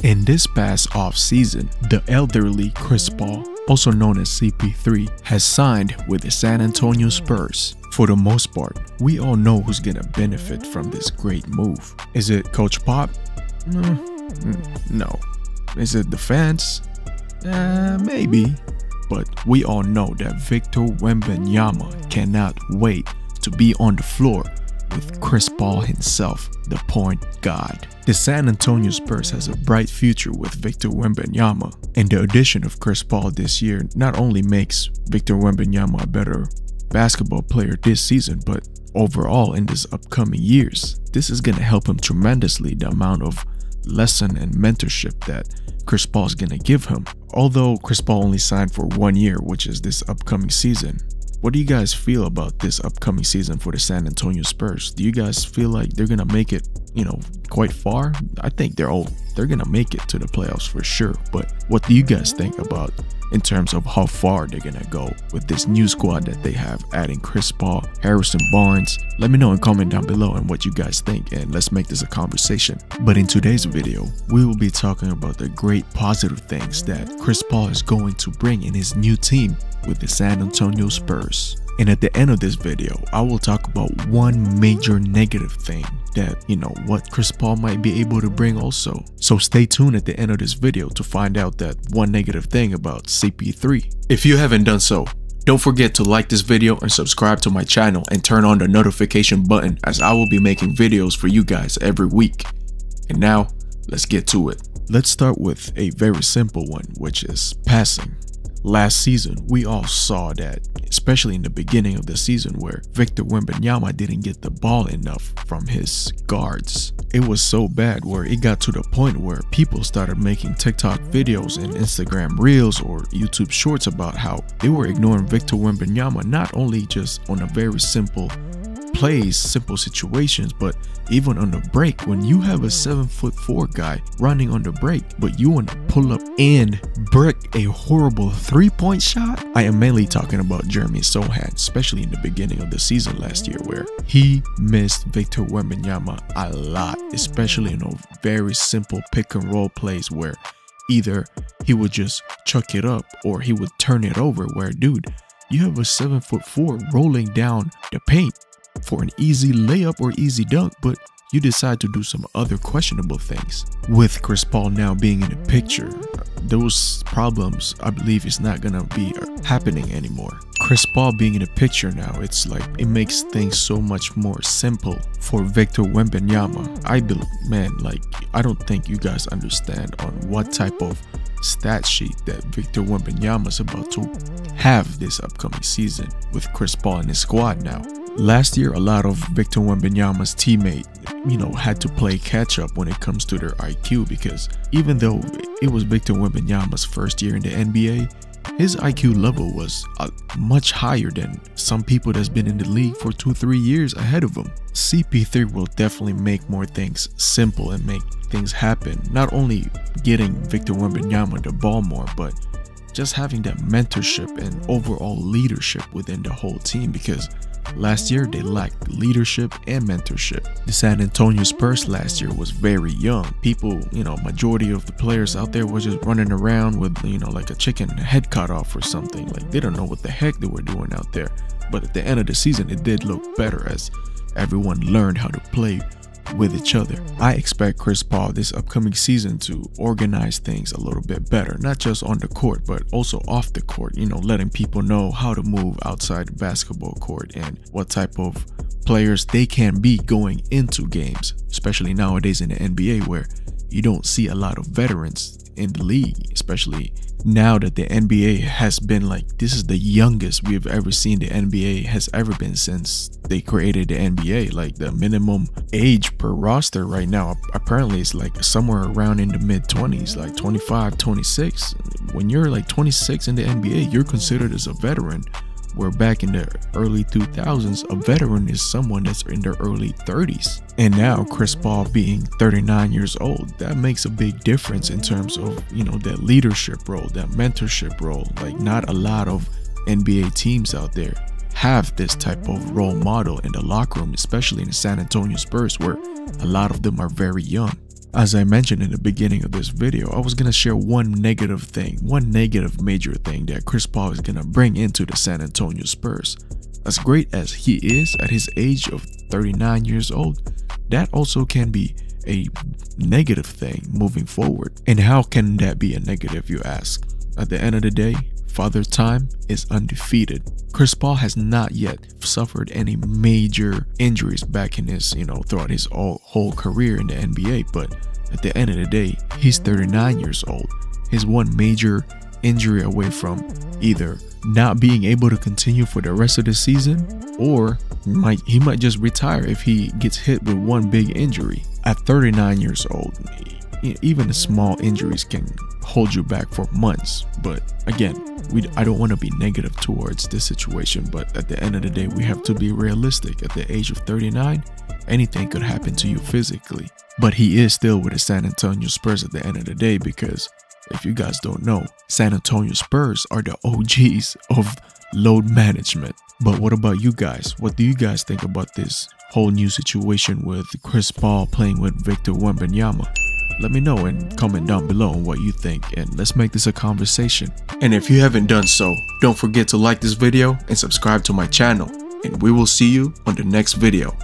In this past off-season, the elderly Chris Paul, also known as CP3, has signed with the San Antonio Spurs. For the most part, we all know who's gonna benefit from this great move. Is it Coach Pop? No. Is it the fans? Maybe. But we all know that Victor Wembanyama cannot wait to be on the floor with Chris Paul himself, the point guard. The San Antonio Spurs has a bright future with Victor Wembanyama, and the addition of Chris Paul this year not only makes Victor Wembanyama a better basketball player this season, but overall in this upcoming years. This is going to help him tremendously, the amount of lesson and mentorship that Chris Paul is going to give him. Although Chris Paul only signed for 1 year, which is this upcoming season. What do you guys feel about this upcoming season for the San Antonio Spurs? Do you guys feel like they're going to make it, quite far? I think they're going to make it to the playoffs for sure. But what do you guys think about in terms of how far they're going to go with this new squad that they have, adding Chris Paul, Harrison Barnes? Let me know and comment down below on what you guys think, and let's make this a conversation. But in today's video, we will be talking about the great positive things that Chris Paul is going to bring in his new team with the San Antonio Spurs. And at the end of this video, I will talk about one major negative thing that, what Chris Paul might be able to bring also. So stay tuned at the end of this video to find out that one negative thing about CP3. If you haven't done so, don't forget to like this video and subscribe to my channel and turn on the notification button, as I will be making videos for you guys every week. And now, let's get to it. Let's start with a very simple one, which is passing. Last season, we all saw that, especially in the beginning of the season, where Victor Wembanyama didn't get the ball enough from his guards. It was so bad where it got to the point where people started making TikTok videos and Instagram Reels or YouTube Shorts about how they were ignoring Victor Wembanyama, not only just on a very simple plays, simple situations, but even on the break. When you have a 7'4" guy running on the break, but you want to pull up and brick a horrible 3-point shot. I am mainly talking about Jeremy Sohan, especially in the beginning of the season last year, where he missed Victor Wembanyama a lot, especially in very simple pick and roll plays where either he would just chuck it up or he would turn it over, where, dude, you have a 7'4" rolling down the paint for an easy layup or easy dunk, but you decide to do some other questionable things. With Chris Paul now being in the picture, those problems, I believe, is not gonna be happening anymore. Chris Paul being in the picture now, it's like it makes things so much more simple for Victor Wembanyama. I don't think you guys understand on what type of stat sheet that Victor Wembanyama is about to have this upcoming season with Chris Paul in his squad now. Last year, a lot of Victor Wembanyama's teammate, had to play catch up when it comes to their IQ, because even though it was Victor Wembanyama's first year in the NBA, his IQ level was much higher than some people that's been in the league for 2-3 years ahead of him. CP3 will definitely make more things simple and make things happen. Not only getting Victor Wembanyama the ball more, but just having that mentorship and overall leadership within the whole team, because last year they lacked leadership and mentorship. The San Antonio Spurs last year was very young. People, majority of the players out there were just running around with, like a chicken head cut off or something. Like, they don't know what the heck they were doing out there. But at the end of the season, it did look better as everyone learned how to play with each other. I expect Chris Paul this upcoming season to organize things a little bit better, not just on the court, but also off the court, letting people know how to move outside the basketball court and what type of players they can be going into games, especially nowadays in the NBA, where you don't see a lot of veterans in the league, especially now that the NBA has been this is the youngest we've ever seen the NBA has ever been since they created the NBA. Like, the minimum age per roster right now apparently is somewhere around in the mid-20s, like 25, 26. When you're 26 in the NBA, you're considered as a veteran, where back in the early 2000s, a veteran is someone that's in their early 30s. And now Chris Paul being 39 years old, that makes a big difference in terms of, that leadership role, that mentorship role. Like, not a lot of NBA teams out there have this type of role model in the locker room, especially in the San Antonio Spurs, where a lot of them are very young. As I mentioned in the beginning of this video, I was going to share one negative major thing that Chris Paul is going to bring into the San Antonio Spurs. As great as he is at his age of 39 years old, that also can be a negative thing moving forward. And how can that be a negative, you ask? At the end of the day, Father Time is undefeated. Chris Paul has not yet suffered any major injuries back in his, throughout his whole career in the NBA. But at the end of the day, he's 39 years old. He's one major injury away from either not being able to continue for the rest of the season, or he might just retire if he gets hit with one big injury. At 39 years old, even small injuries can hold you back for months. But again, I don't want to be negative towards this situation, but at the end of the day, we have to be realistic. At the age of 39, anything could happen to you physically. But he is still with the San Antonio Spurs at the end of the day, because if you guys don't know, San Antonio Spurs are the OGs of load management. But what about you guys? What do you guys think about this whole new situation with Chris Paul playing with Victor Wembanyama? Let me know and comment down below on what you think, and let's make this a conversation. And if you haven't done so, don't forget to like this video and subscribe to my channel, and we will see you on the next video.